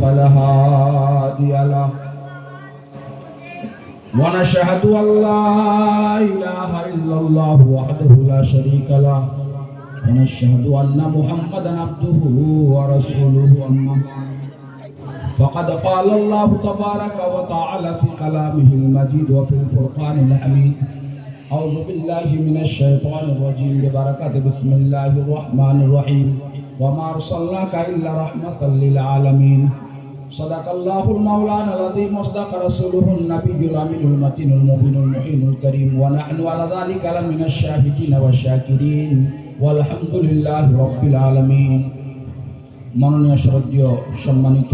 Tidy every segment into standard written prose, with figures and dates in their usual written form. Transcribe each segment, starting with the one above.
فلا هادي له ونشهد أن لا إله إلا الله وحده لا شريك له ونشهد أن محمدا عبده ورسوله أما بعد فقد قال الله تبارك وتعالى في كلامه المجيد وفي الفرقان الحميد أعوذ بالله من الشيطان الرجيم ببركة بسم الله الرحمن الرحيم وما أرسلناك إلا رحمة للعالمين صدق الله المولانا العظيم وصدق رسوله النبي الأمين المتين المبين المعين الكريم ونحن على ذلك لمن الشاهدين والشاكرين والحمد لله رب العالمين মাননীয় শ্রদ্ধেয় সম্মানিত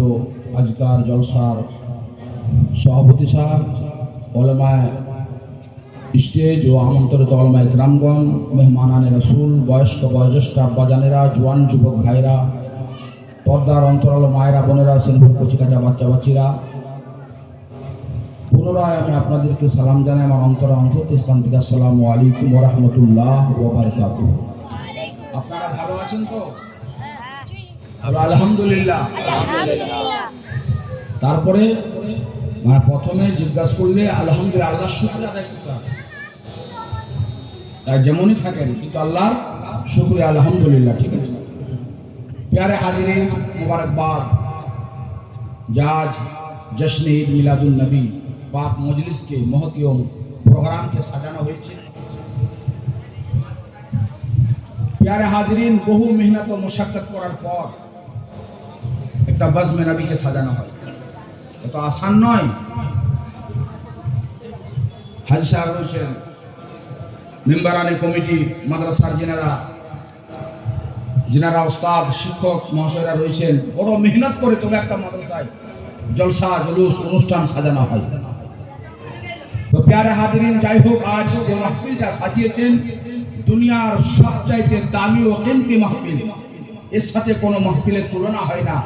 আজকার জলসার সভাপতি সাহেব, ওলামায়ে স্টেজ ও আমন্ত্রিত ওলামায়ে গ্রামগণ, মেহমানানে রসুল, বয়স্ক বয়োজ্যেষ্ঠ আব্বাজানেরা, জোয়ান যুবক ভাইরা, পর্দার অন্তরাল মায়েরা, বোনেরা, সিলভর কচিকাটা বাচ্চা বাচ্চিরা, পুনরায় আমি আপনাদেরকে সালাম জানাই আমার অন্তর থেকে। আসসালামু আলাইকুম ওয়া রাহমাতুল্লাহ ওয়া বারাকাতুহু। আপনারা ভালো আছেন তো? আলহামদুলিল্লাহ। তারপরে প্রথমে জিজ্ঞাসা করলে আলহামদুলিল্লাহ, আল্লাহর শুকরিয়া আদায় করতে হবে। যেমনই থাকেন কিন্তু আল্লাহর শুকরিয়া আলহামদুলিল্লাহ, ঠিক আছে। प्यारे हाजिरीन, मुबारकबाद। जाज जश्न ईद मिलादुन नबी पाक मजलिस के महती प्रोग्राम के सजाना हुए। प्यारे हाजिरीन, बहु मेहनत और मुशक्कत करार पर एक बज़्म नबी के सजाना है, तो आसान नय। हाजी साहेब रয়েছেন, মেম্বারানি কমিটি, মাদ্রাসার जिनारा उस्ताद शिक्षक महाशयरा रয়েছেন, বড় মেহনত করে তবে একটা মাদ্রাসায় জলসা জুলুস অনুষ্ঠান সাজানো হয়। তো প্যারে হাজিরিন, যাই হোক, আজ যে মাহফিলটা সাজিয়েছেন দুনিয়ার সবচাইতে দামি ও কিমতি মাহফিল, এর সাথে কোনো মাহফিলের তুলনা হয় না।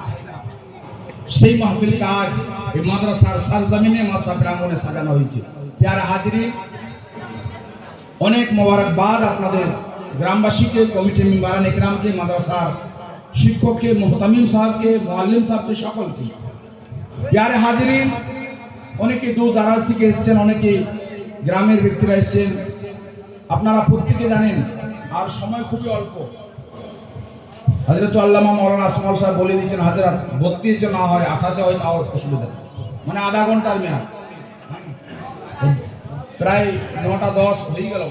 সেই মাহফিলটা আজ এই মাদ্রাসার সরজমিনে মাদ্রাসা প্রাঙ্গণে সাজানো হয়েছে। প্যারে হাজিরিন, অনেক মোবারকবাদ আপনাদের গ্রামবাসীকে, কমিটি মেম্বারান একরামকে, মাদ্রাসার শিক্ষককে, মোহতামিম সাহেবকে, মুআল্লিম সাহেবকে, সকলকে। প্যারে হাজিরিন, অনেকে দূর দারাজ থেকে এসেছেন, অনেকে গ্রামের ব্যক্তিরা এসেছেন। আপনারা প্রত্যেকে জানেন আর সময় খুবই অল্প। হযরত আল্লামা মাওলানা আসমাউল সাহেব বলে দিয়েছেন, হাজরাত 32 জন না হয় 28 হয় তাও অসুবিধা, মানে আধা ঘন্টার মেয়াদ। প্রায় 9টা 10 হয়ে গেল,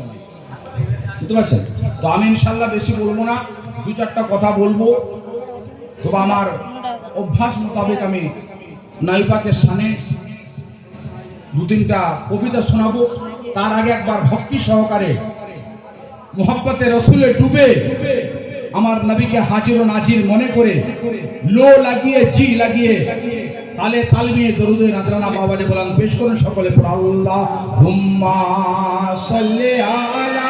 বুঝতে পারছেন? তো আমি ইনশাল্লাহ বেশি বলবো না, 2-4টা কথা বলবো। তবে আমার অভ্যাস মোতাবেক আমি নাইপাকের সামনে 2-3টা কবিতা শোনাবো। তার আগে একবার ভক্তি সহকারে মোহাব্বতে রসুলে ডুবে আমার নবীকে হাজির ও নাজির মনে করে লো লাগিয়ে জি লাগিয়ে তালে তাল নিয়ে দরুদে নাজরানা বাবাজে বলেন, পেশ করুন সকলে পড়া আল্লাহুম্মা সাল্লি আলা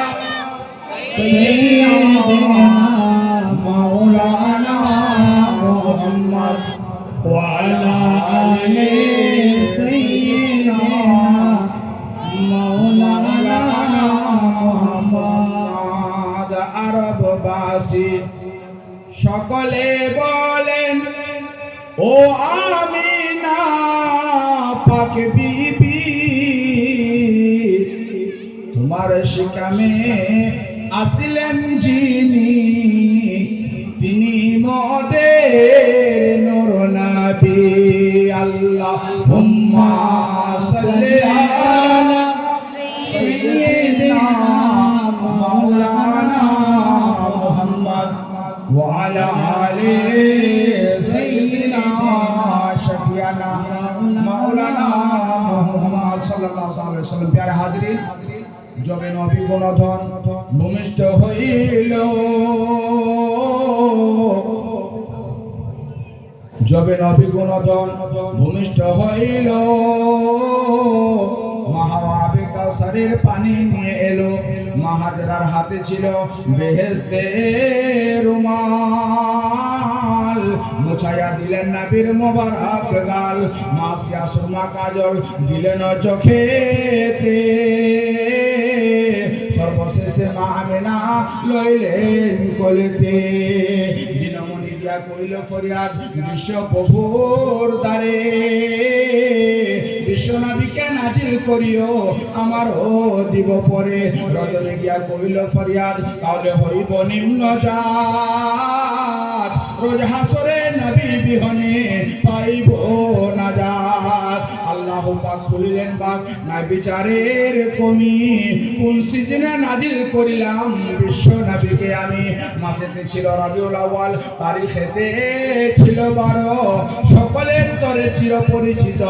সাইয়্যিদিনা মাওলানা মুহাম্মদ ওয়া আলা আলি সাইয়্যিদিনা মাওলানা মুহাম্মদ। আরববাসী সকলে বলেন, ও আমিনা পাক বিবি, তোমার শিকামে আসলেন যিনি, তিনি মোদের নূর নবী। আল্লাহুম্মা সাল্লি আলা সাইয়্যিদিনা মাওলানা মুহাম্মদ ওয়া আলা আলি সাইয়্যিদিনা শাফিয়ানা মাওলানা মুহাম্মদ সাল্লাল্লাহু আলাইহি ওয়াসাল্লাম। প্যারে হাজিরিন, যবে নবী গুণধন ভূমিষ্ঠ হইল, যবে নবী গুণধন ভূমিষ্ঠ হইল, মাহওয়াবে কাউসারের পানি নিয়ে এলো। মা হাজরার হাতে ছিল বেহেশতের রুমাল, মুছাইয়া দিলেন নবীর মোবারক গাল। মা সিয়া সুরমা কাজল দিলেন চোখেতে, সর্বশেষে মা আমিনা লইলেন কোলেতে। দিনমণি গিয়া কইল ফরিয়াদ বিশ্ব প্রভুর দ্বারে, বিশ্বনবীকে নাজিল করিও আমারও দিব পরে। রজনী গিয়া কইল ফরিয়াদ তাহলে হইব নিম্ন জাত, রোজ হাসরে নবী বিহনে পাইব নাজাত। আল্লাহ পাক খুলিলেন বাক না বিচারের কমি, কোন সিজনে নাজিল করিলাম বিশ্ব নবীকে আমি। মাসেতে ছিল রবিউল আউয়াল, তারিখেতে ছিল 12, সকলের তরে চির পরিচিত,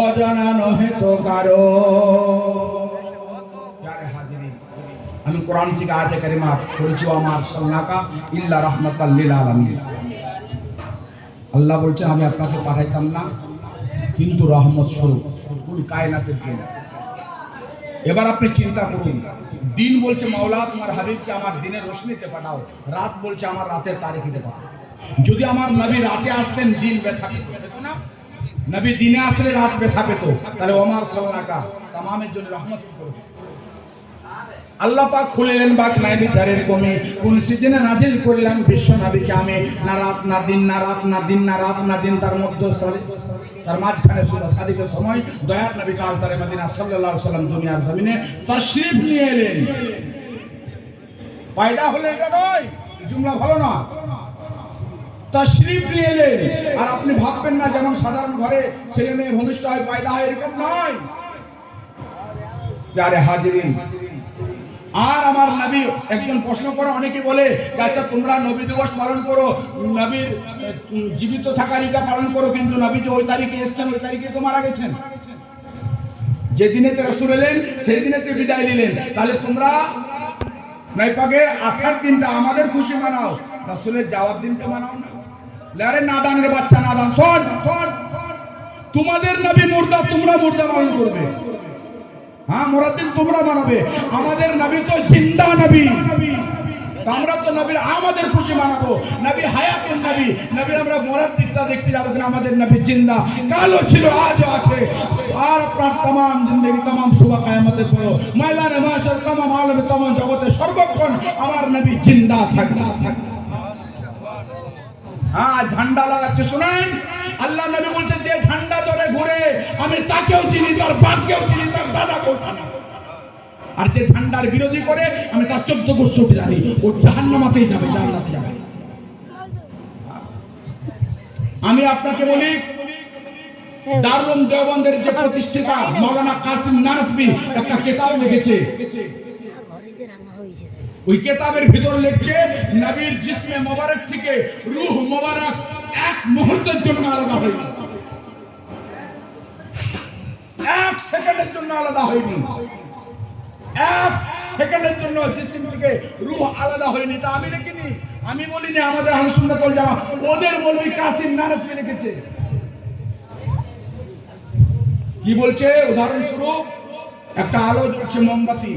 অজানা নহে তো কারো। আমি কোরআন থেকে আয়াতে কারিমা পড়েছি, আমার সাল্লাকা ইল্লা রাহমাতাল লিল আলামিন। আল্লাহ বলছেন আমি আপনাকে পাঠাইতাম না কিন্তু রহমত স্বরূপ, কুল কায়নাতের জন্য। এবার আপনি চিন্তা করুন, দিন বলছে মাওলা তোমার হাবিবকে আমার দিনের রোশনীতে পাঠাও, রাত বলছে আমার রাতের তারিখে পাঠাও। যদি আমার নবী রাতে আসতেন দিন ব্যথা পেত না, নবী দিনে আসলে রাত ব্যথা পেত, তাহলে ওমার সাল্লাকা তামামের জন্য রহমত করবে। আল্লাহ পাক খুলিলেন বাক নাই বিচারের কমি, কোন সিজনে নাজিল করলাম বিশ্ব নবীকে আমি। না রাত না দিন, না রাত না দিন, না রাত না দিন, তার মধ্যস্থলে তার মাঝখানে সুরা সাদিকের সময় দয়ার নবী তাজদারে মদিনা সাল্লাল্লাহু আলাইহি সাল্লাম দুনিয়ার জমিনে তাশরীফ নিয়ে এলেন। পয়দা হলে এটা নয়, জুমলা ভালো না, তাশরীফ নিয়ে এলেন। আর আপনি ভাববেন না যেমন সাধারণ ঘরে ছেলে মেয়ে ভূমিষ্ঠ হয় পয়দা হয়, এরকম নয়। যারে হাজিরিন, আর আমার নবী একজন প্রশ্ন করে, অনেকে বলে আচ্ছা তোমরা নবী দিবস পালন করো, নবীর জীবিত থাকার এটা পালন করো, কিন্তু নবী যে ওই তারিখে এসছেন ওই তারিখে তো মারা গেছেন, যেদিনেতে রাসূল এলেন সেই দিনেতে বিদায় নিলেন, তাহলে তোমরা নয় পাকের আসার দিনটা আমাদের খুশি মানাও, রাসূলের যাওয়ার দিনটা মানাও না। আরে নাদানের বাচ্চা নাদান, শোন শোন, তোমাদের নবী মুর্দা, তোমরা মুর্দা পালন করবে, হ্যাঁ মরার দিন তোমরা মানাবে। আমাদের নবী তো জিন্দা নবী, আমরা তো নবীর আমাদের খুশি মানাবো। নবী হায়াতুন নবী, নবীর আমরা মরার দিকটা দেখতে যাবো কিনা, আমাদের নবী জিন্দা, কালও ছিল আজও আছে। আর আপনার तमाम জিন্দেগি तमाम সুবহ কিয়ামতের পর ময়দানে মাশার तमाम আলমে तमाम জগতে সর্বক্ষণ আমার নবী জিন্দা থাকবে। হ্যাঁ ঝান্ডা লাগাচ্ছে শুনেন, আল্লাহ নবী বলছে যে ঝান্ডা ধরে ঘুরে আমি তাকেও চিনি, তার বাপকেও চিনি, তার দাদাকেও চিনি। আর যে ঝান্ডার বিরোধী করে আমি তার 14 গোষ্ঠী জানি, ও জাহান্নামেই যাবে, জান্নাতে যাবে। আমি আপনাকে বলি, দারুল দেওবন্দের যে প্রতিষ্ঠাতা মাওলানা কাসিম নানভী একটা কিতাব লিখেছে, ওই কিতাবের ভিতর লিখছে নবীর জিসমে মোবারক থেকে রূহ মোবারক এক মুহূর্তের জন্য আলাদা হয়নি, 1 সেকেন্ডের জন্য আলাদা হয়নি, 1 সেকেন্ডের জন্য জিসম থেকে রূহ আলাদা হয়নি। এটা আমি লিখিনি, আমি বলিনি, আমাদের আহলে সুন্নাত ওয়াল জামাত ওদের মৌলভী কাসিম নানভী লিখেছে। কি বলছে? উদাহরণস্বরূপ একটা আলো জ্বলছে মোমবাতি,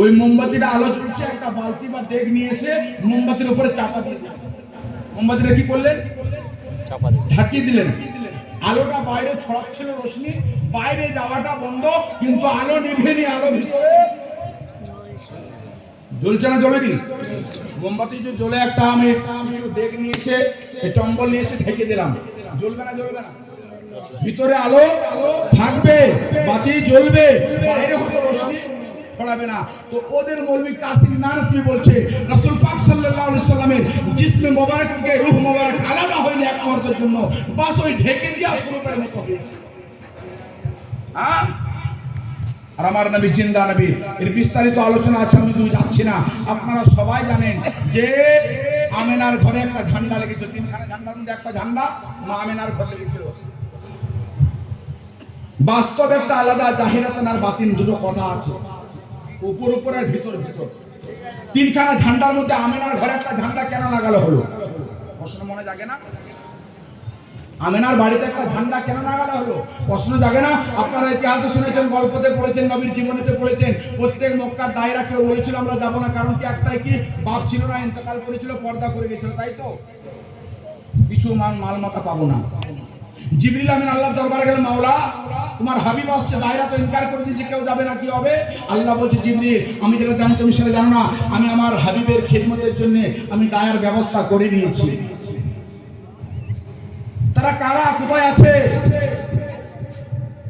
ওই মোমবাতিটা আলো জ্বলছে, একটা বালতি বা ডেক নিয়ে এসে মোমবাতির উপরে চাপা দিয়ে দিলেন। মোমবাতিটা কি করলেন? চাপা দিয়ে ঢাকিয়ে দিলেন। আলোটা বাইরে ছড়াচ্ছিল রশ্মি, বাইরে যাওয়াটা বন্ধ, কিন্তু আলো নিভেনি, আলো ভিতরে জ্বলছে না জ্বলেনি? মোমবাতি যে জ্বলে, একটা আমি কিছু ডেক নিয়ে এসে টম্বল নিয়ে এসে ঢেকে দিলাম, জ্বলবে না? জ্বলবে না? ভিতরে আলো থাকবে, বাতি জ্বলবে, বাইরে হয়তো রশ্মি ছড়াবে না। তো ওদের মৌলভী কাসিম নানভী বলছে রাসূল পাক সাল্লাল্লাহু আলাইহি সাল্লামের জিসমে মোবারক থেকে রূহ মোবারক আলাদা হয়নি এক মুহূর্তের জন্য, বাস ওই ঢেকে দিয়া স্বরূপের মতো হয়েছে। হ্যাঁ, আর আমার নবী জিন্দা নবী, এর বিস্তারিত আলোচনা আছে, আমি যাচ্ছি না। আপনারা সবাই জানেন যে আমেনার ঘরে একটা ঝান্ডা লেগেছিল, 3খানা ঝান্ডার মধ্যে একটা ঝান্ডা মা আমেনার ঘরে লেগেছিল। বাস্তব একটা আলাদা, জাহিরাতান আর বাতিন দুটো কথা আছে, উপর উপর আর ভিতর ভিতর। 3খানা ঝান্ডার মধ্যে আমেনার ঘরে একটা ঝান্ডা কেন লাগালো হলো? প্রশ্ন মনে জাগে না? আমেনার বাড়িতে একটা ঝান্ডা কেন লাগানো হলো? প্রশ্ন জাগে না? আপনারা ইতিহাসে শুনেছেন, গল্পতে পড়েছেন, নবীর জীবনীতে পড়েছেন। প্রত্যেক মক্কার দায়রা কেউ বলেছিল আমরা যাবো না, কারণ কি একটাই, কি বাপ ছিল না, ইন্তেকাল করেছিল, পর্দা করে গেছিল, তাই তো কিছু মালমাতা পাবো না। জিবরিল আমিন আল্লাহর দরবারে গেলেন, মাওলা তোমার হাবিব আসছে, দায়রা তো ইনকার করে দিয়েছে, কেউ যাবে না, কি হবে? আল্লাহ বলছে জিবরিল আমি যেটা জানি তুমি সেটা জানো না, আমি আমার হাবিবের খিদমতের জন্য আমি দায়ের ব্যবস্থা করে নিয়েছি। তারা কারা, কোথায় আছে?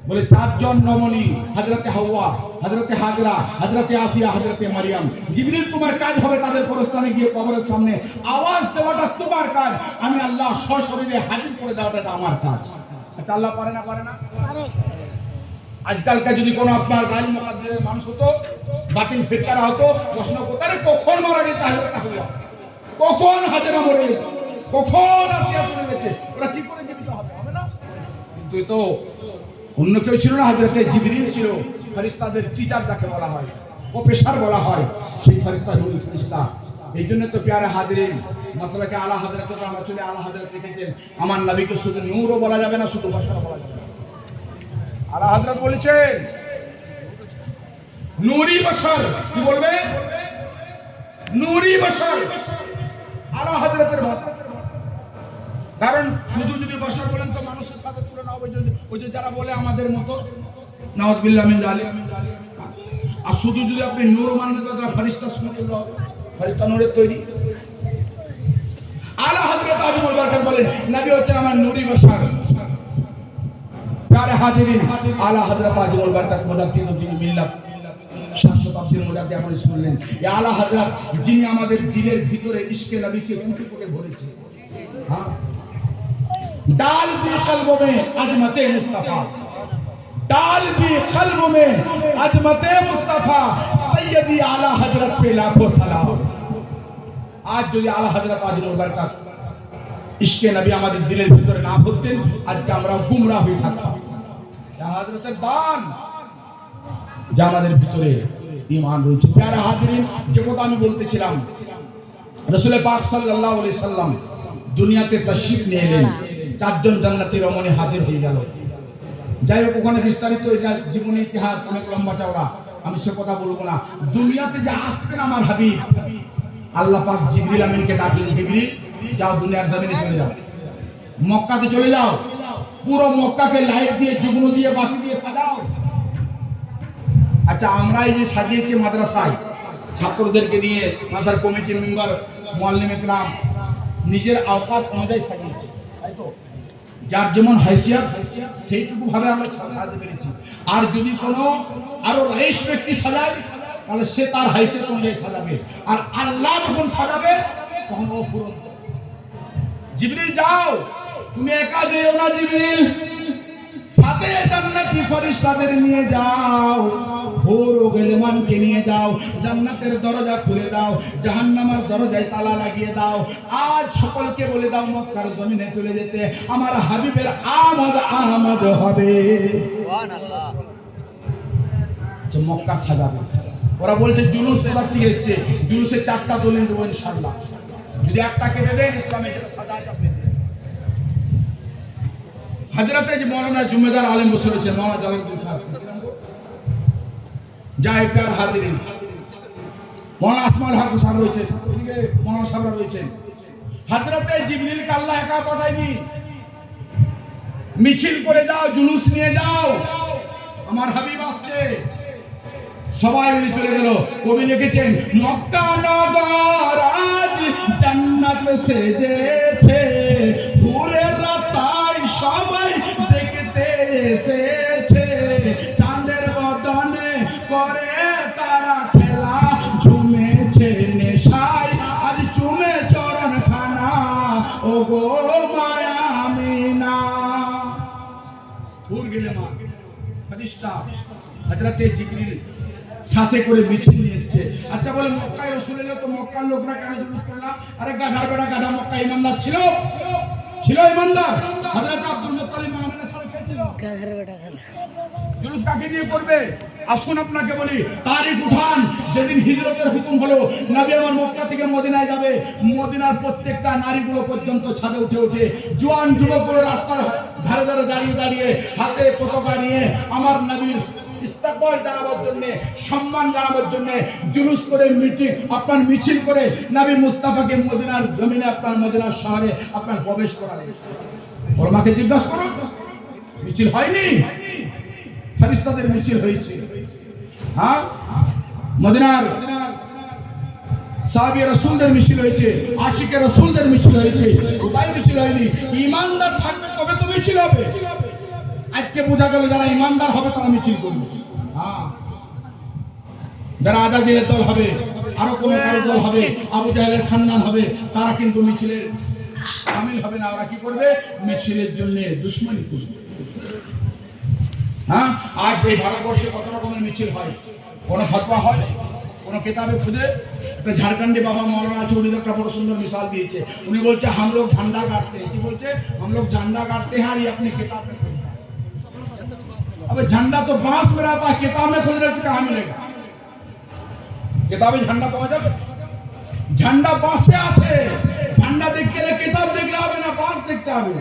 বলে চারজন রমণী, হযরতে হাওয়া, হযরতে হাজরা, হযরতে আসিয়া, হযরতে মারিয়াম। জিবরিল তোমার কাজ হবে তাদের পরস্থানে গিয়ে কবরের সামনে আওয়াজ দেওয়াটা তোমার কাজ, আমি আল্লাহ সশরীরে হাজির করে দেওয়াটা আমার কাজ। আচ্ছা আল্লাহ পারে না? পারে না? আজকালকার যদি কোনো আপনার গাড়ি মোকাদ্দরের মানুষ হতো, বাতিল ফিরকারা হতো, প্রশ্ন করতো আরে কখন মারা গেছে হযরতে হাওয়া, কখন হাজরা মরে গেছে, কখন আসিয়া চলে গেছে, ওরা কি করে জীবিত হবে? হবে না? কিন্তু তো অন্য কেউ ছিল না, হযরতে জিবরিল ছিল, ফেরেশতাদের টিচার যাকে বলা হয়, প্রফেসর বলা হয়, সেই ফেরেশতা নূর ফেরেশতা। এই জন্য তো প্যারে হাজরিন, মাসলাকে আলা হযরত আমরা চলে আলা হযরত লিখেছেন, আমার নবীকে শুধু নূরও বলা যাবে না, শুধু বাশারও বলা যাবে না। আলা হযরত বলেছেন নূরি বাশার, কি বলবে? নূরি বাশার আলা হযরতের ভাষা। কারণ শুধু যদি বাশার বলেন তো মানুষের সাথে তুলনা হবে, ওই যে যারা বলে আমাদের মতো, নাউযুবিল্লাহ মিন যালিক। আর শুধু যদি আপনি নূর মানবেন তো তারা ফেরেশতা শুনতে হবে, ফেরেশতা নূরের তৈরি। আলা হযরত আজমুল বারকাত বলেন নবী হচ্ছেন আমার নূরি বাশার। প্যারে হাজিরিন, আলা হযরত আজমুল বারকাত মুজাদ্দিদুদ্দিন মিল্লাত, 7 শতাব্দীর মুজাদ্দিদ আপনি শুনলেন, এই আলা হযরত যিনি আমাদের দিলের ভিতরে ইশকে নবীকে কুটি করে ভরেছে। হ্যাঁ, डाल दी कल्बों में अजमते मुस्तफा, डाल दी कल्बों में अजमते मुस्तफा, सैयदी आला हजरत पे लाखों सलाम। आज जो आला हजरत आजमुल बरकत इश्के नबी আমাদের দিলের ভিতরে না ভরতেন, আজকে আমরা গুমরা হয়ে থাকতাম। হযরতের দান যা আমাদের ভিতরে ঈমান রয়েছে। প্যারা হাজিরিন, যে কথা আমি বলতেছিলাম, রাসূল পাক সাল্লাল্লাহু আলাইহি সাল্লাম দুনিয়াতে তাশরীফ নিয়ে এলেন, চারজন জান্নাতি রমণী হাজির হয়ে গেল। যাই হোক, ওখানে বিস্তারিত এটা জীবনের ইতিহাস অনেক লম্বা চওড়া, আমি সে কথা বলবো না। দুনিয়াতে যে আসবেন আমার হাবিব, আল্লাহ পাক জিবরিল আমিনকে ডাকলেন, জিবরিল যাও দুনিয়ার জমিনে চলে যাও, মক্কাতে চলে যাও, পুরো মক্কাকে লাইট দিয়ে, যুগ্ন দিয়ে, বাতি দিয়ে সাজাও। আচ্ছা, আমরা এই যে সাজিয়েছি মাদ্রাসায় ছাত্রদেরকে নিয়ে, মাদ্রাসার কমিটি মেম্বার, মুআল্লিম ইকরাম নিজের আওকাত অনুযায়ী সাজিয়েছে, তাই তো? যার যেমন হাইসিয়াত সেইটুকু ভাবে আমরা সাজাতে পেরেছি। আর যদি কোনো আরো রাইস ব্যক্তি সাজায়, তাহলে সে তার হাইসিয়াত অনুযায়ী সাজাবে, আর আল্লাহ যখন সাজাবে তখন অফুরন্ত। জিবরিল যাও, তুমি একা যেও না, জিবরিল সাথে জান্নাতি ফেরেশতাদের নিয়ে যাও, হুর গেলেমানকে নিয়ে যাও, জান্নাতের দরজা খুলে দাও, জাহান্নামের দরজায় তালা লাগিয়ে দাও। আজ সকলকে বলে দাও মক্কার জমিনে চলে যেতে, আমার হাবিবের আমদ হবে। সুবহানাল্লাহ। যে মক্কা সাজাবে, ওরা বলছে জুলুস কোথা থেকে এসেছে, জুলুসে 4টা দলিল দেবো ইনশাআল্লাহ, যদি একটা কেটে দেন ইসলামে যেটা সাজা যাবে। হযরতে যে মৌলানা জুম্মেদার আলেম বসে রয়েছেন, মৌলানা জালালউদ্দিন সাহেব, যাই প্যার হাজিরিন, মৌলানা আসমাউল হক সাহেব রয়েছেন, ওদিকে মৌলানা সাহেবরা রয়েছেন। হযরতে জিবরিলকে আল্লাহ একা পাঠায়নি, মিছিল করে যাও, জুলুস নিয়ে যাও, আমার হাবিব আসছে। সবাই মিলে চলে গেল। কবি লিখেছেন, মক্কা নগর আজ জান্নাত সেজেছে, হুরেরা তাই সবাই দেখতে এসেছে, চাঁদের বদনে করে তারা খেলা, ঝুমেছে নেশায় আজ চুমে চরণ খানা, ও গো মায়া আমিনা। হুর গেলে মা ফেরেশতা হযরতে জিবরিল সাথে করে মিছিল নিয়ে এসেছে। আচ্ছা বলে, মক্কায় রাসূল এলো তো মক্কার লোকরা কেন জুলুস করলা? আরে গাধার বেটা গাধা, মক্কা ইমানদার ছিল, ছিল ইমানদার। হযরত আব্দুল মুত্তালিব মাহমুদ ছাড়া কে ছিল? গাধার বেটা গাধা। জুলুস কাকে দিয়ে করবে? আসুন আপনাকে বলি, তারিখ উঠান যেদিন হিজরতের হুকুম হলো, নবী আমার মক্কা থেকে মদিনায় যাবে, মদিনার প্রত্যেকটা নারীগুলো পর্যন্ত ছাদে উঠে উঠে, জোয়ান যুবকগুলো রাস্তার ধারে ধারে দাঁড়িয়ে দাঁড়িয়ে হাতে পতাকা নিয়ে আমার নবীর ইস্তেকবাল জানাবার জন্য, সম্মান জানাবার জন্য জুলুস করে, আপনার মিছিল করে নবী মুস্তাফাকে মদিনার জমিনে, আপনার মদিনার শহরে আপনার প্রবেশ করালেন। ওলামাকে জিজ্ঞাসা করুন, মিছিল হয়নি? ফেরেশতাদের মিছিল হয়েছে। হ্যাঁ, মদিনার সাহাবী রাসূলদের মিছিল হয়েছে, আশিকে রাসূলদের মিছিল হয়েছে, কোথায় মিছিল হয়নি? ইমানদার থাকবে তবে তো মিছিল হবে। আজকে বোঝা গেল যারা ইমানদার হবে তারা মিছিল করবে। হ্যাঁ, যারা আজাদিলের দল হবে, আরো কোন কারো দল হবে, আবু জাহেলের খানদান হবে, তারা কিন্তু মিছিলের শামিল হবে না। ওরা কি করবে? মিছিলের জন্য দুশমনি করবে। হ্যাঁ, আজ এই ভারতবর্ষে কত রকমের মিছিল হয়, কোন ফতোয়া হয়, কোন কিতাবে খুঁজে একটা ঝাড়খণ্ডে বাবা মৌলানা আছে, উনি একটা বড় সুন্দর মিসাল দিয়েছে। উনি বলছে हम लोग झंडा गाड़ते हैं, কি বলছে? हम लोग झंडा गाड़ते हैं और ये अपनी किताब में खोजता है। अब झंडा तो बांस में रहता है, किताब में खोजने से कहाँ मिलेगा? किताबे झंडा पाওয়া যাবে? झंडा बांसे আছে, झंडा দেখতে গেলে কিতাব দেখলে হবে না, বাঁশ দেখতে হবে।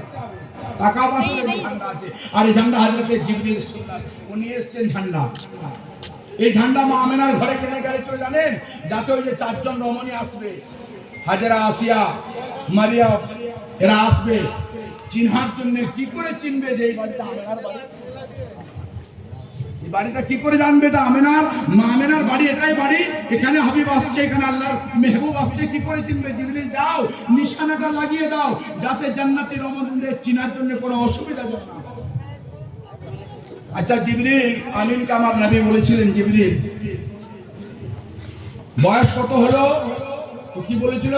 টাকা বাঁশের ঝান্ডা আছে, আর এই ঝান্ডা হযরত জিবরিল সুন্নাত উনি এসেছেন ঝান্ডা। এই ঝান্ডা মা আমেনার ঘরে কেনে গেলে চলে জানেন, যাতে ওই যে চারজন রমণী আসবে, হাজেরা, আসিয়া, মারিয়াম, এরা আসবে চিনহার জন্য। কি করে চিনবে যে এই বাড়িটা আমেনার বাড়ি? এই বাড়িটা কি করে জানবে এটা আমেনার? মা আমেনার বাড়ি, এটাই বাড়ি, এখানে হাবিব আসছে, এখানে আল্লাহর মেহবুব আসছে। কি করে চিনবে? জিবরিল যাও নিশানাটা লাগিয়ে দাও, যাতে জান্নাতি রমণীদের চিনার জন্য কোনো অসুবিধা না হয়। আচ্ছা, জিবরিল আমিনকে আমার নবী বলেছিলেন, জিবরিল বয়স কত হলো? তো কি বলেছিল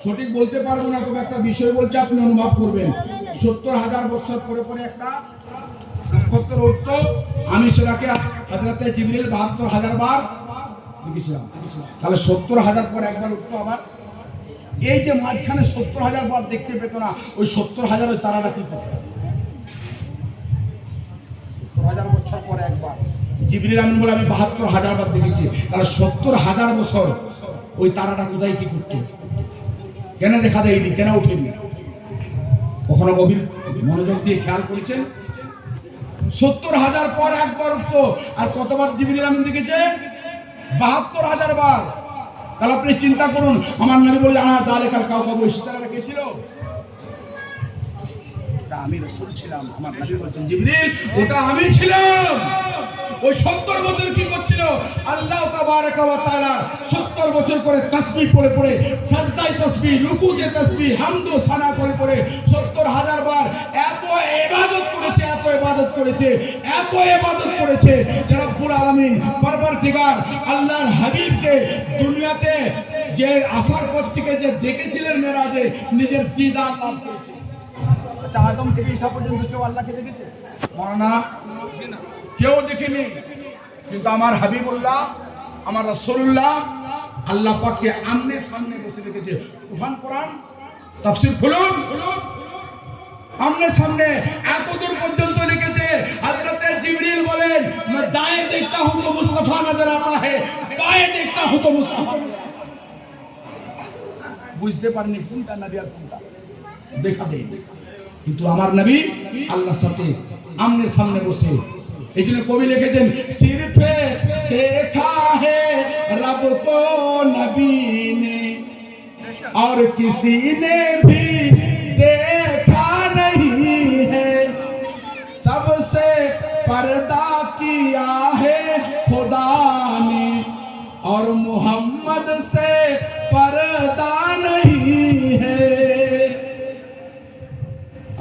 সঠিক বলতে পারবো না, তবে একটা বিষয় বলছে, আপনি অনুভব করবেন। 70,000 বছর পরে পরে একটা নক্ষত্র উঠতো, আমি সেটাকে হযরত জিবরিল 72,000 বার দেখেছিলাম। তাহলে 70,000 পর একবার উঠতো আবার। এই যে মাঝখানে 70,000 বার দেখতে পেত না, ওই 70,000 ওই তারাটা কি করতো? 70,000 বছর পরে একবার জিবরিল আমিন বলে আমি 72,000 বার দেখেছি। তাহলে 70,000 বছর ওই তারাটা কোথায় কি করতো? কেন দেখা দেয়নি, কেন উঠেনি? কখনো গভীর মনোযোগ দিয়ে খেয়াল করেছেন? 70,000 পর একবার উঠতো। আর কতবার জিবরিল আমিন দেখেছে? 72,000 বার। তাহলে আপনি চিন্তা করুন, আমার নবী বলে জানা তাহলে কাল কাউকে বসে তারা রেখেছিল? আমি রাসূল ছিলাম, আমার নবী বলেন জিবরিল ওটা আমি ছিলাম। ওই 70 বছর কি করছিল? আল্লাহ তাবারক ওয়া তাআলা 70 বছর করে তাসবিহ পড়ে পড়ে, সাজদায় তাসবিহ, রুকুতে তাসবিহ, হামদ ও সানা করে করে 70,000 বার এত ইবাদত করেছে, এত ইবাদত করেছে, এত ইবাদত করেছে যে রব্বুল আলামিন পরবর্তীগার আল্লাহর হাবিবকে দুনিয়াতে যে আসার পর থেকে যে দেখেছিলেন মেরাজে, নিজের দিদার লাভ করেছে। আচ্ছা, আদম থেকে ঈসা পর্যন্ত কেউ আল্লাহকে দেখেছে? না, কেউ দেখেনি। কিন্তু আমার হাবিবুল্লাহ, আমার রাসূলুল্লাহ আল্লাহ পাককে আমনে সামনে বসে রেখেছে। উঠান কোরআন, তাফসীর খুলুন, আমনে সামনে এত দূর পর্যন্ত লিখেছে। হযরত জিবরিল বলেন, मैं दाएं देखता हूं तो मुस्तफा नजर आता है, बाएं देखता हूं तो मुस्तफा। বুঝতে পারেনি কোনটা নবী আর কোনটা দেখা দেয়। কিন্তু আমার নবী আল্লাহর সাথে আমনে সামনে বসে। এই জন্য কবি লিখেছেন, সিরফে দেখা হে রব কো নবী নে और किसी ने भी देखा नहीं है, सबसे पर्दा किया है खुदा ने और मोहम्मद से पर्दा नहीं है।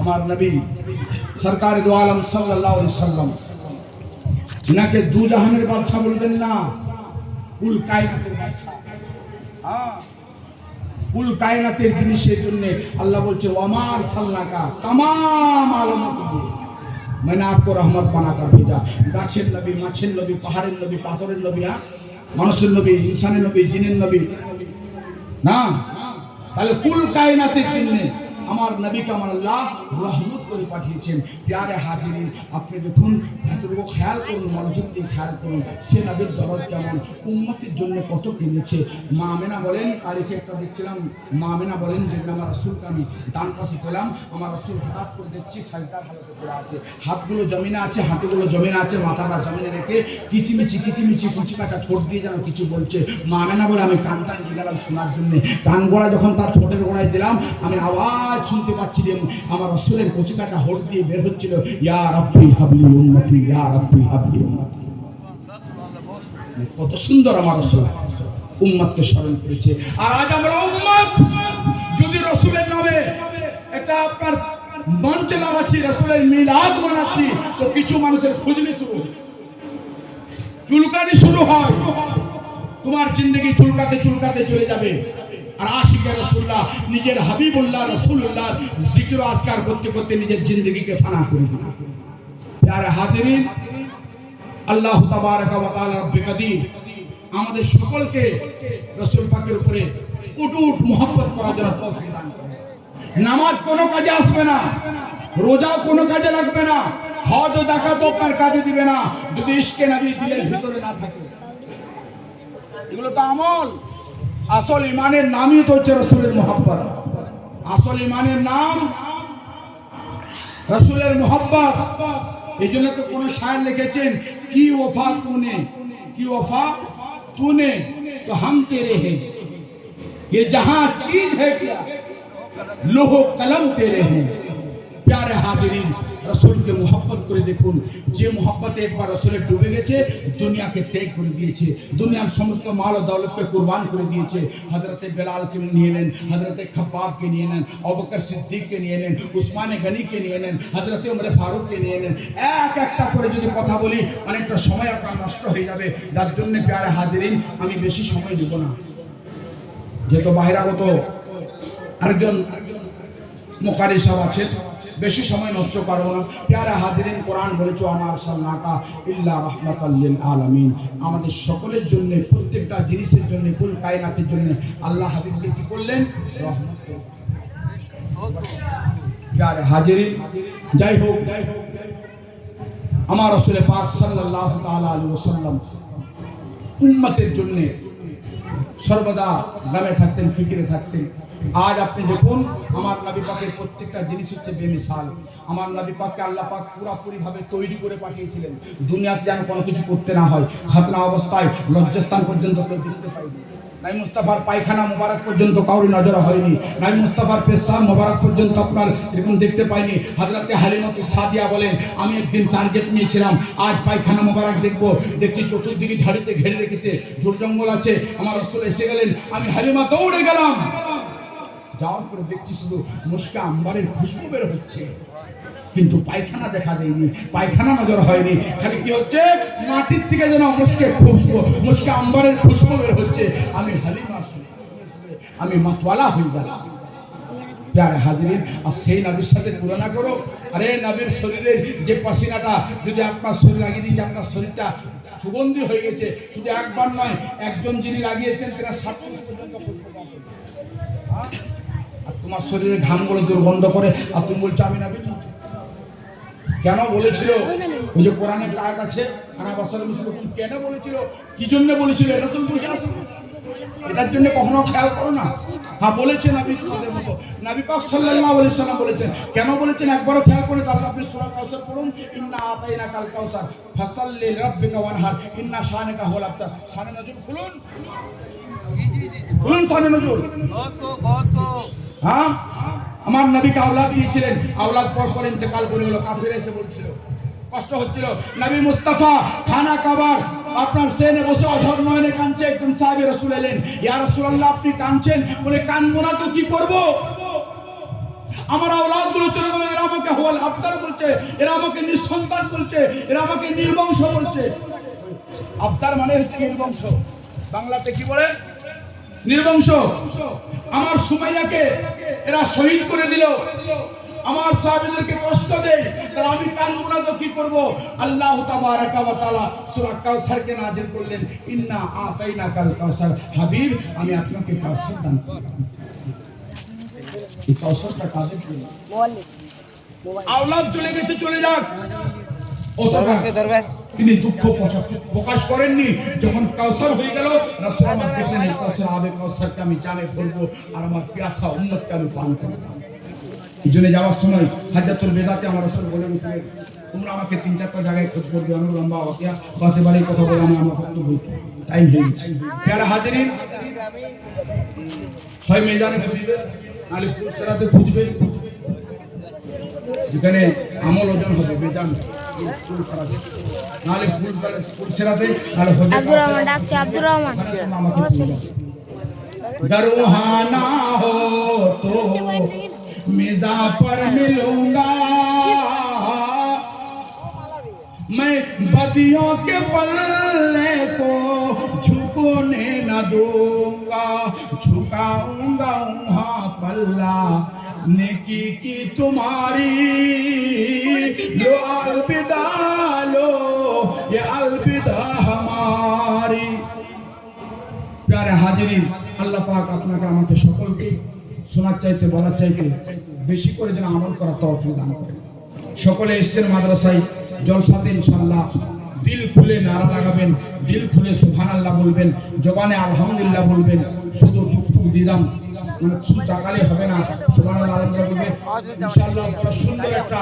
আমার নবী সরকার দু আলম সাল্লাল্লাহু আলাইহি সাল্লাম, ইনাকে দু জাহানের বাদশা বলবেন না, কুল কায়নাতের বাদশা। হ্যাঁ, কুল কায়নাতের জিনিসের জন্য আল্লাহ বলছে, ওয়ামার সাল্লাকা তামাম আলমত मैंने आपको रहमत बनाकर भेजा। গাছের নবী, মাছের নবী, পাহাড়ের নবী, পাথরের নবী, মানুষের নবী, ইনসানের নবী, জিনের নবী না। তাহলে কুল কায়নাতের জন্য আমার নবীকে আমার আল্লাহ রহমত করে পাঠিয়েছেন। প্যারে হাজিরিন, আপনি দেখুন, এতটুকু খেয়াল করুন, মনোযোগ দিয়ে খেয়াল করুন, সে নবীর দরদ কেমন, উম্মতের জন্য কত কিনেছে। মা আমেনা বলেন, তারিখে একটা দেখছিলাম, মা আমেনা বলেন যে আমার রাসূলকে আমি ডান পাশে পেলাম, আমার রাসূল হঠাৎ করে দেখছি সাজদার হালতে পড়ে আছে, হাতগুলো জমিনে আছে, হাঁটুগুলো জমিনে আছে, মাথাটা জমিনে রেখে কিচিমিচি কিচিমিচি কুচি কাটা ঠোঁট দিয়ে যেন কিছু বলছে। মা আমেনা বলে আমি কান টান দিয়ে গেলাম শোনার জন্যে। কান গোড়া যখন তার ঠোঁটের গোড়ায় দিলাম, আমি আওয়াজ শুনতে পাচ্ছিলাম, আমার রাসূলের কচি কাটা হোঁট দিয়ে বের হচ্ছিল, ইয়া রাব্বি হাবলি উম্মতি, ইয়া রাব্বি হাবলি উম্মতি। কত সুন্দর আমার রাসূল, উম্মতকে স্মরণ করেছে। আর আজ আমরা উম্মত যদি রাসূলের নামে এটা আপনার মঞ্চে লাগাচ্ছি, রাসূলের মিলাদ মানাচ্ছি, তো কিছু মানুষের খুজলি শুরু হয়, চুলকানি শুরু হয়, তোমার জিন্দগি চুলকাতে চুলকাতে চলে যাবে। আর আশিকে রাসূলুল্লাহ নিজের হাবিবুল্লাহ রাসূলুল্লাহ জিকির আজকার করতে করতে নিজের জিন্দগিকে ফানা করে দিল। প্যারে হাজিরিন, আল্লাহ তাবারাকা ওয়া তাআলা রব্বে কাদির আমাদের সকলকে রাসূল পাকের উপরে অটুট মহব্বত করার জন্য তৌফিক দান করেন। নামাজ কোনো কাজে আসবে না, রোজা কোনো কাজে লাগবে না, হজ ও যাকাত আপনার কাজে দিবে না যদি ইশকে নবী দিলের ভিতরে না থাকে। এগুলো তো আমল। আসল ইমানের নামই তো হচ্ছে রাসূলের মহব্বত। আসল ইমানের নাম রাসূলের মহব্বত। এই জন্য তো কোন শায়ের লিখেছেন, কি ওফা তूने, কি ওফা तूने तो हम तेरे हैं, ये जहां चीज है क्या लोह कलम तेरे हैं। प्यारे हाजिरीन, রাসূলকে মহব্বত করে দেখুন। যে মহব্বতে একবার রাসূলের ডুবে গেছে, দুনিয়াকে ত্যাগ করে দিয়েছে, দুনিয়ার সমস্ত মাল ও দৌলতকে কুরবান করে দিয়েছে। হযরতে বেলালকে নিয়ে নেন, হযরতে খাব্বাবকে নিয়ে নেন, আবু বকর সিদ্দিককে নিয়ে নেন, উসমানে গনিকে নিয়ে নেন, হযরতে ওমর ফারুককে নিয়ে নেন। এক একটা করে যদি কথা বলি অনেকটা সময় আপনার নষ্ট হয়ে যাবে। যার জন্য প্যারে হাজিরিন, আমি বেশি সময় দেব না, যেহেতু বাহিরাগত আরেকজন মুকারি সাহেব আছেন, বেশি সময় নষ্ট করবো না। প্যারা হাজিরিন, কোরআন বলেছো আমার সাল্লাকা ইল্লা রাহমাতাল লিল আলামিন, আমাদের সকলের জন্য, প্রত্যেকটা জিনিসের জন্য, কুল কায়নাতের জন্য আল্লাহ হাবিবকে কি করলেন? রহমত করলেন। প্যারা হাজিরিন, যাই হোক আমার রাসূল পাক সাল্লাল্লাহু তাআলা আলাইহি ওয়াসাল্লাম উম্মতের জন্য সর্বদা গামে থাকতেন, ফিকিরে থাকতেন। আজ আপনি দেখুন, আমার নবী পাকের প্রত্যেকটা জিনিস হচ্ছে বেমিসাল। আমার নবী পাককে আল্লাহ পাক পুরোপুরি ভাবে তৈরি করে পাঠিয়েছিলেন, দুনিয়াতে যেন কোনো কিছু করতে না হয়। খাতনা অবস্থায় লজ্জাস্থান পর্যন্ত কেউ দেখতে পায়নি। নবী মুস্তাফার পায়খানা মোবারক পর্যন্ত কাউরি নজরে হয়নি। নবী মুস্তাফার পেশাব মোবারক পর্যন্ত আপনার এরকম দেখতে পাইনি। হযরতে হালিমাতুস সাদিয়া বলেন, আমি একদিন টার্গেট নিয়েছিলাম, আজ পায়খানা মোবারক দেখবো। দেখছি চতুর্দিকে ঝাড়িতে ঘিরে রেখেছে, ঝোড় জঙ্গল আছে। আমার রাসূল এসে গেলেন, আমি হালিমা দৌড়ে গেলাম। যাওয়ার পরে দেখছি শুধু মুশকা আম্বারের খুশবু বের হচ্ছে, কিন্তু পায়খানা দেখা দেয়নি, পায়খানা নজর হয়নি। খালি কি হচ্ছে, মাটির থেকে যেন মুশকা আম্বারের খুশবু বের হচ্ছে। আমি হালিমা আমি মাতওয়ালা হয়ে গেলাম। প্যারে হাজিরিন, আর সেই নবীর সাথে তুলনা করো। আরে নবীর শরীরের যে পাসিনাটা যদি আপনার শরীর লাগিয়ে দিয়েছে, আপনার শরীরটা সুগন্ধি হয়ে গেছে। শুধু একবার নয়, একজন যিনি লাগিয়েছেন তারা 60 পর্যন্ত তোমার শরীরে ঘামগুলো দুর্গন্ধ করে, আর তুমি বলছো আমি নবী। কেন বলেছিল? ওই যে কোরআনে একটা আয়াত আছে, কেন বলেছিল, কি জন্য বলেছিল, এটা তুমি বুঝে আসো। এটার জন্য কখনো খেয়াল করো না। হ্যাঁ বলেছে নবী তোমাদের মতো, নবী পাক সাল্লাল্লাহু আলাইহি সাল্লাম বলেছেন। কেন বলেছেন একবারও খেয়াল করে? তাহলে আপনি সূরা কাউসার পড়ুন, ইন্না আতাইনাকাল কাউসার ফাসাল্লি লিরাব্বিকা ওয়ানহার ইন্না শানিকা হুয়াল আবতার। শানে নজুল খুলুন, খুলুন শানে নজুল। হ্যাঁ, আমার নবীকে আওলাদ দিয়েছিলেন, আওলাদ পর ইন্তেকাল করে গেল। কাফির এসে বলছিল, কষ্ট হচ্ছিল। নবী মুস্তাফা খানা কাবার আপনার সেনে বসে অঝর নয়নে কাঁদছে। একদম সাহাবী রাসূল এলেন, ইয়া রাসূলুল্লাহ আপনি কাঁদছেন। বলে কাঁদবো না তো কি করব? আমার আওলাদ গুলো চলে গেল, এরা আমাকে হুয়াল আবতার বলছে, এরা আমাকে নিঃসন্তান বলছে, এরা আমাকে নির্বংশ বলছে। আবতার মানে হচ্ছে নির্বংশ, বাংলাতে কি বলে? নির্বংশ। আমার সুমাইয়াকে এরা শহীদ করে দিল, আমার সাহাবীদেরকে কষ্ট দেয়, তাহলে আমি কাঁদবো না তো কি করব? আল্লাহ তাবারাকা ওয়া তাআলা সূরা কাউসারকে নাযিল করলেন, ইন্না আতাইনাকাল কাউসার। হাবিব, আমি আপনাকে কাউসার দান করলাম। এই কাউসারটা কাদের জন্য? আওলাদ চলে গেছে, চলে যাক। তিনি দুঃখ প্রকাশ করেননি। যখন কাউসার হয়ে গেল, রাসূল আমার দেখলেন, এই কাউসার আবে কাউসারকে আমি জানে বলবো, আর আমার পিয়াসা উম্মতকে আমি পান করব। এই জন্য যাওয়ার সময় হাজ্জাতুল বেদাতে আমার রাসূল বলে উঠলেন, তোমরা আমাকে 3-4টা জায়গায় খোঁজ করবে। অনেক লম্বা ওয়াকিয়া, বাসে বাড়ি কথা বলে আমি আমার বক্তব্য বলছি, টাইম হয়ে গেছে। প্যারা হাজিরিন, হয় মেজানে খুঁজবে, নাহলে পুরসরাতে খুঁজবে, যেখানে আমল ওজন হবে। মেজান নাহলে ফুল ছেড়াতে নাহলে হজে আব্দুর রহমান ডাকছে, আব্দুর রহমান गरुहाना हो तो मिजा पर मिलूंगा मैं बदियों के पल्ले को झुकने न दूंगा झुकाऊंगा वहाँ पल्ला नेकी की तुम्हारी लो अलविदा लो ये अलविदा हमारी। प्यारे हाजिरीन, আল্লাহ পাক আপনাকে আমাকে সকলকে শোনার চাইতে বলার চাইতে বেশি করে যেন আমল করার তৌফিক দান করেন। সকলে এসছেন মাদ্রাসায় জলসাতে ইনশাআল্লাহ দিল খুলে নারা লাগাবেন, দিল খুলে সুবহানাল্লাহ বলবেন, জবানে আলহামদুলিল্লাহ বলবেন। শুধু টুকটুক দিদাম মানে শুধু তাকালে হবে না, সুবহানাল্লাহ বলবেন ইনশাআল্লাহ। বড় সুন্দর একটা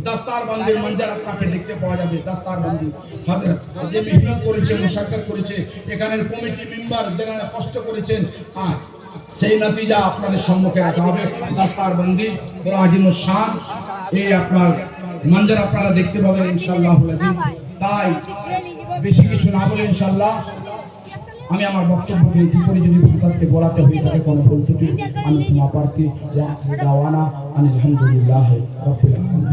दस्तारबंदी मंजर আপনাকে দেখতে পাওয়া যাবে। दस्तारबंदी হযরত যে মেহনত করেছে, মুশাক্কাত করেছে, এখানের কমিটি মেম্বার যারা কষ্ট করেছেন, আজ সেই নতিজা আপনাদের সম্মুখে রাখা হবে। दस्तारबंदी বড় আজিমুস শান এই আপনার मंजर আপনারা দেখতে পাবেন ইনশাআল্লাহ। তাই বেশি কিছু না বলে ইনশাআল্লাহ আমি আমার বক্তব্যকে বিপরীত যদি ভাষাতে বলাতে হয়ে থাকে কোনো ভুল ত্রুটি আমি ক্ষমা প্রার্থী। ওয়া দাওয়ানা আলহামদুলিল্লাহ রাব্বিল আলামিন।